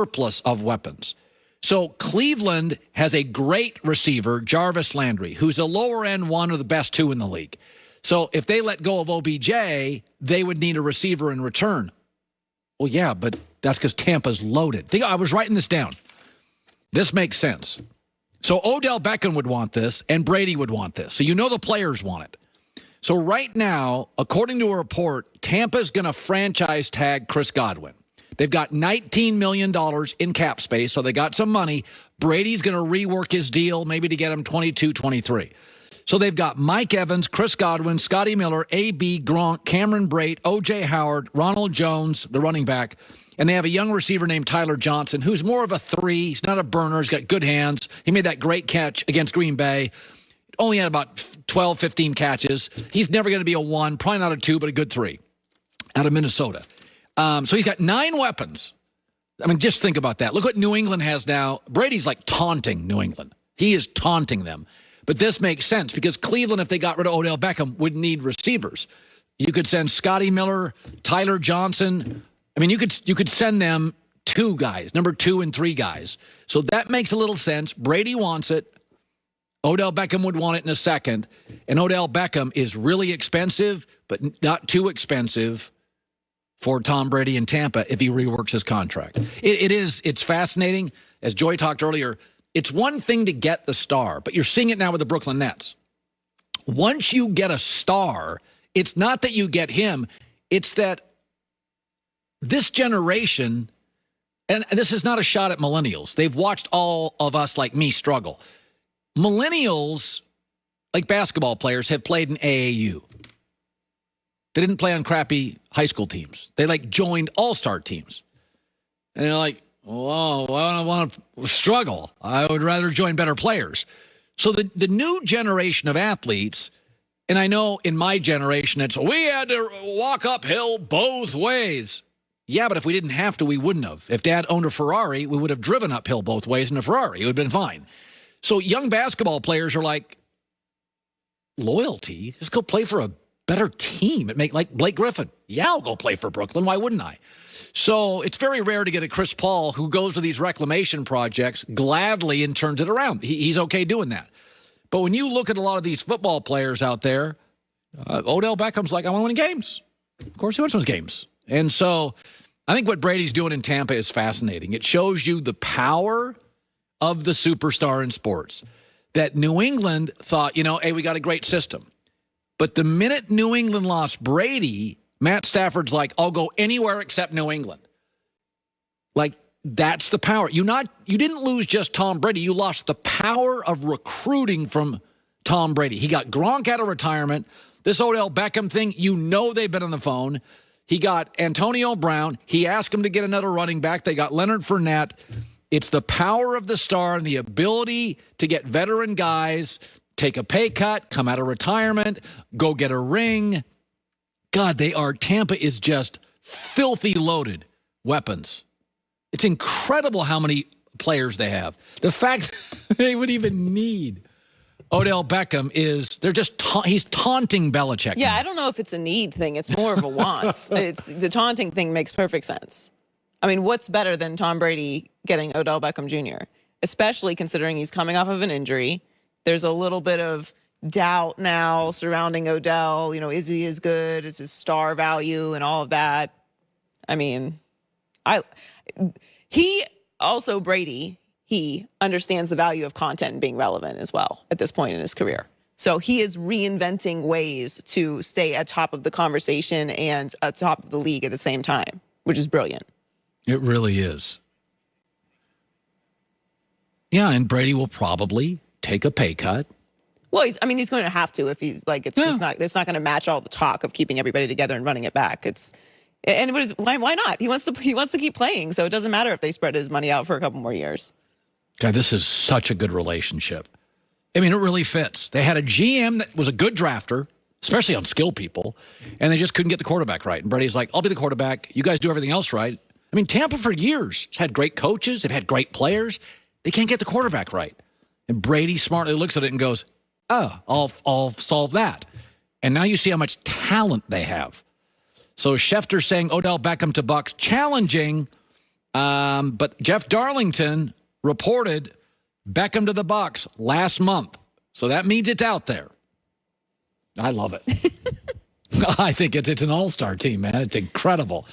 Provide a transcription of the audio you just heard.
surplus of weapons. So Cleveland has a great receiver, Jarvis Landry, who's a lower-end one of the best two in the league. So if they let go of OBJ, they would need a receiver in return. Well, yeah, but that's because Tampa's loaded. I was writing this down. This makes sense. So Odell Beckham would want this, and Brady would want this. So you know the players want it. So right now, according to a report, Tampa's going to franchise tag Chris Godwin. They've got $19 million in cap space, so they got some money. Brady's going to rework his deal, maybe to get him 22, 23. So they've got Mike Evans, Chris Godwin, Scotty Miller, A.B., Gronk, Cameron Brate, O.J. Howard, Ronald Jones, the running back, and they have a young receiver named Tyler Johnson, who's more of a 3. He's not a burner. He's got good hands. He made that great catch against Green Bay. Only had about 12, 15 catches. He's never going to be a 1, probably not a 2, but a good 3 out of Minnesota. So he's got 9 weapons. I mean, just think about that. Look what New England has now. Brady's like taunting New England. He is taunting them. But this makes sense because Cleveland, if they got rid of Odell Beckham, would need receivers. You could send Scotty Miller, Tyler Johnson. I mean, you could send them 2 guys, number 2 and 3 guys. So that makes a little sense. Brady wants it. Odell Beckham would want it in a second. And Odell Beckham is really expensive, but not too expensive for Tom Brady in Tampa if he reworks his contract. It's fascinating. As Joy talked earlier, it's one thing to get the star, but you're seeing it now with the Brooklyn Nets. Once you get a star, it's not that you get him, it's that this generation, and this is not a shot at millennials. They've watched all of us like me struggle. Millennials, like basketball players, have played in AAU. They didn't play on crappy high school teams. They, joined all-star teams. And they're like, whoa, I don't want to struggle. I would rather join better players. So the new generation of athletes, and I know in my generation, it's, we had to walk uphill both ways. Yeah, but if we didn't have to, we wouldn't have. If Dad owned a Ferrari, we would have driven uphill both ways in a Ferrari. It would have been fine. So young basketball players are like, loyalty? Just go play for a better team. It make like Blake Griffin. Yeah, I'll go play for Brooklyn. Why wouldn't I? So it's very rare to get a Chris Paul who goes to these reclamation projects gladly and turns it around. He's okay doing that. But when you look at a lot of these football players out there, Odell Beckham's like, I want to win games. Of course he wants to win games. And so I think what Brady's doing in Tampa is fascinating. It shows you the power of the superstar in sports. That New England thought, hey, we got a great system. But the minute New England lost Brady, Matt Stafford's like, I'll go anywhere except New England. That's the power. You didn't lose just Tom Brady. You lost the power of recruiting from Tom Brady. He got Gronk out of retirement. This Odell Beckham thing, they've been on the phone. He got Antonio Brown. He asked him to get another running back. They got Leonard Fournette. It's the power of the star and the ability to get veteran guys, take a pay cut, come out of retirement, go get a ring. God, Tampa is just filthy loaded weapons. It's incredible how many players they have. The fact they would even need Odell Beckham he's taunting Belichick. Yeah, now. I don't know if it's a need thing. It's more of a want. The taunting thing makes perfect sense. I mean, what's better than Tom Brady getting Odell Beckham Jr., especially considering he's coming off of an injury. There's a little bit of doubt now surrounding Odell. Is he as good? Is his star value and all of that? I mean, Brady, he understands the value of content and being relevant as well at this point in his career. So he is reinventing ways to stay atop of the conversation and atop of the league at the same time, which is brilliant. It really is. Yeah, and Brady will probably take a pay cut. Well, he's going to have to if he's it's not going to match all the talk of keeping everybody together and running it back. Why not? He wants to keep playing, so it doesn't matter if they spread his money out for a couple more years. God, this is such a good relationship. I mean, it really fits. They had a GM that was a good drafter, especially on skill people, and they just couldn't get the quarterback right. And Brady's like, I'll be the quarterback. You guys do everything else right. I mean, Tampa for years has had great coaches. They've had great players. They can't get the quarterback right. And Brady smartly looks at it and goes, I'll solve that. And now you see how much talent they have. So Schefter saying Odell Beckham to Bucs, challenging, But Jeff Darlington reported Beckham to the Bucs last month. So that means it's out there. I love it. I think it's an all-star team, man. It's incredible.